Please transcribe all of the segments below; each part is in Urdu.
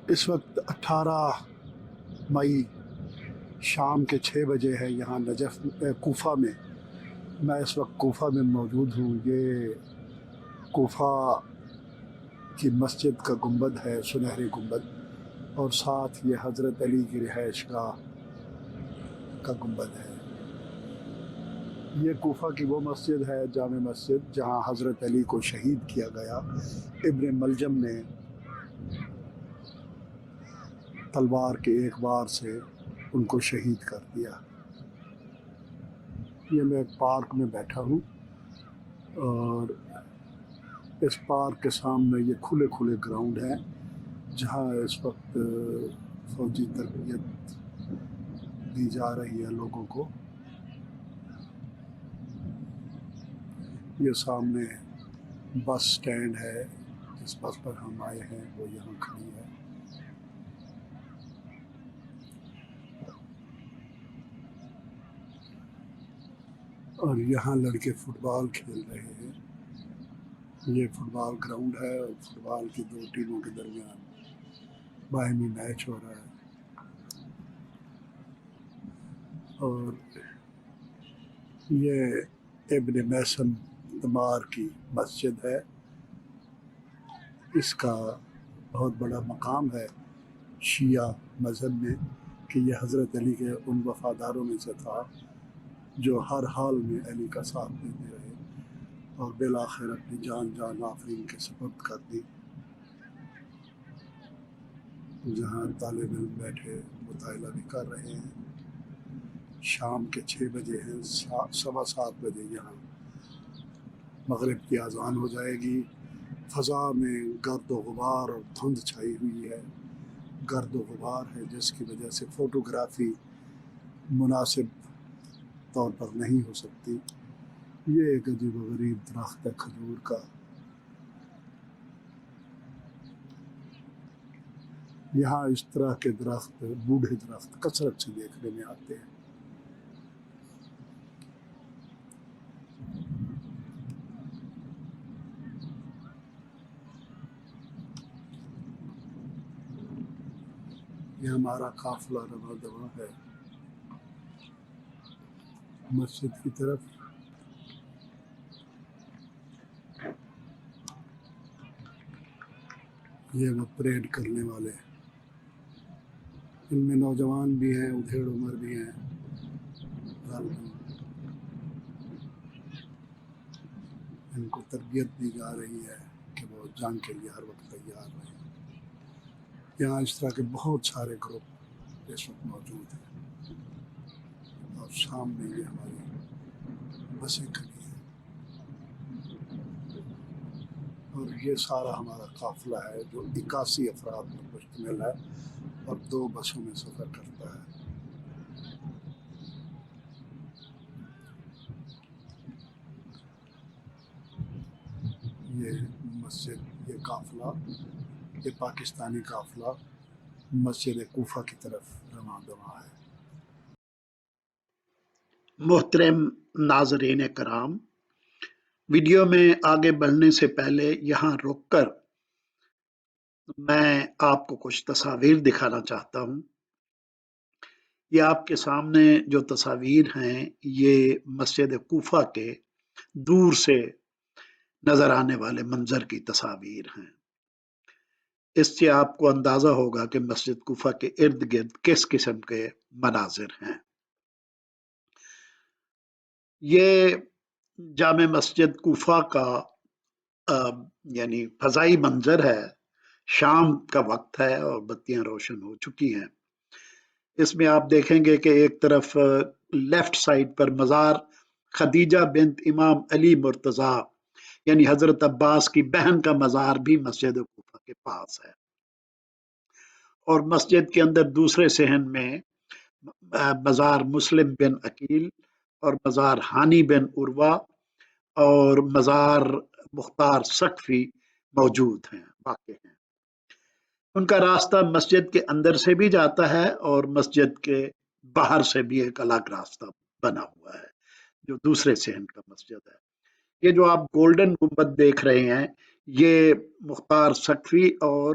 اس وقت 18 مئی شام کے 6 بجے ہے یہاں نجف کوفہ میں. میں اس وقت کوفہ میں موجود ہوں. یہ کوفہ کی مسجد کا گنبد ہے، سنہری گنبد، اور ساتھ یہ حضرت علی کی رہائش گاہ کا گنبد ہے. یہ کوفہ کی وہ مسجد ہے، جامع مسجد، جہاں حضرت علی کو شہید کیا گیا. ابن ملجم نے تلوار کے ایک وار سے ان کو شہید کر دیا. یہ میں ایک پارک میں بیٹھا ہوں، اور اس پارک کے سامنے یہ کھلے کھلے گراؤنڈ ہیں جہاں اس وقت فوجی تربیت دی جا رہی ہے لوگوں کو. یہ سامنے بس سٹینڈ ہے، جس بس پر ہم آئے ہیں وہ یہاں کھڑی ہے. اور یہاں لڑکے فٹ بال کھیل رہے ہیں. یہ فٹ بال گراؤنڈ ہے، اور فٹ بال کی دو ٹیموں کے درمیان باہمی میچ ہو رہا ہے. اور یہ ابن میسن دمار کی مسجد ہے. اس کا بہت بڑا مقام ہے شیعہ مذہب میں کہ یہ حضرت علی کے ان وفاداروں میں سے تھا جو ہر حال میں علی کا ساتھ دیتے رہے اور بالآخر اپنی جان آفرین کے سپرد کر دی. جہاں طالب علم بیٹھے مطالعہ بھی کر رہے ہیں. شام کے 6 بجے ہیں، 7:15 یہاں مغرب کی اذان ہو جائے گی. فضا میں گرد و غبار اور دھند چھائی ہوئی ہے. گرد و غبار ہے جس کی وجہ سے فوٹوگرافی مناسب طور پر نہیں ہو سکتی. یہ ایک عجیب و غریب درخت ہے کھجور کا. یہاں اس طرح کے درخت، بوڑھے درخت، کثرت سے دیکھنے میں آتے ہیں. یہ ہمارا قافلہ رواں دواں ہے مسجد کی طرف. یہ وہ پریڈ کرنے والے، ان میں نوجوان بھی ہیں، ادھیڑ عمر بھی ہیں. غالباً ان کو تربیت دی جا رہی ہے کہ وہ جنگ کے لیے ہر وقت تیار رہیں. یہاں اس طرح کے بہت سارے گروپ اس وقت موجود ہیں. اور سامنے یہ ہماری بسیں کھڑی ہیں. اور یہ سارا ہمارا قافلہ ہے جو 81 افراد پر مشتمل ہے اور 2 بسوں میں سفر کرتا ہے. یہ مسجد، یہ قافلہ، یہ پاکستانی قافلہ مسجد کوفہ کی طرف رواں دواں ہے. محترم ناظرین کرام، ویڈیو میں آگے بڑھنے سے پہلے یہاں رک کر میں آپ کو کچھ تصاویر دکھانا چاہتا ہوں. یہ آپ کے سامنے جو تصاویر ہیں یہ مسجد کوفہ کے دور سے نظر آنے والے منظر کی تصاویر ہیں. اس سے آپ کو اندازہ ہوگا کہ مسجد کوفہ کے ارد گرد کس قسم کے مناظر ہیں. یہ جامع مسجد کوفہ کا یعنی فضائی منظر ہے. شام کا وقت ہے اور بتیاں روشن ہو چکی ہیں. اس میں آپ دیکھیں گے کہ ایک طرف لیفٹ سائڈ پر مزار خدیجہ بنت امام علی مرتضیٰ یعنی حضرت عباس کی بہن کا مزار بھی مسجد کوفہ کے پاس ہے. اور مسجد کے اندر دوسرے صحن میں مزار مسلم بن عقیل اور مزار ہانی بن عروہ اور مزار مختار ثقفی موجود ہیں، واقع ہیں. ان کا راستہ مسجد کے اندر سے بھی جاتا ہے اور مسجد کے باہر سے بھی ایک الگ راستہ بنا ہوا ہے جو دوسرے صحن کا مسجد ہے. یہ جو آپ گولڈن گنبد دیکھ رہے ہیں یہ مختار ثقفی اور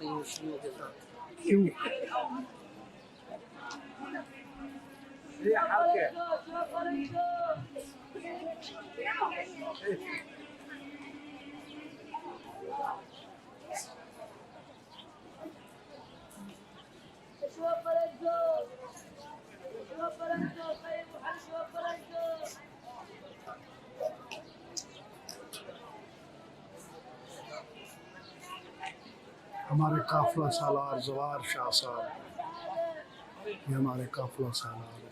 رہی ہوں شیعوں کے ساتھ. کیوں؟ ہمارے قافلہ سالار زوار شاہ صاحب، یہ ہمارے قافلہ سالار ہیں.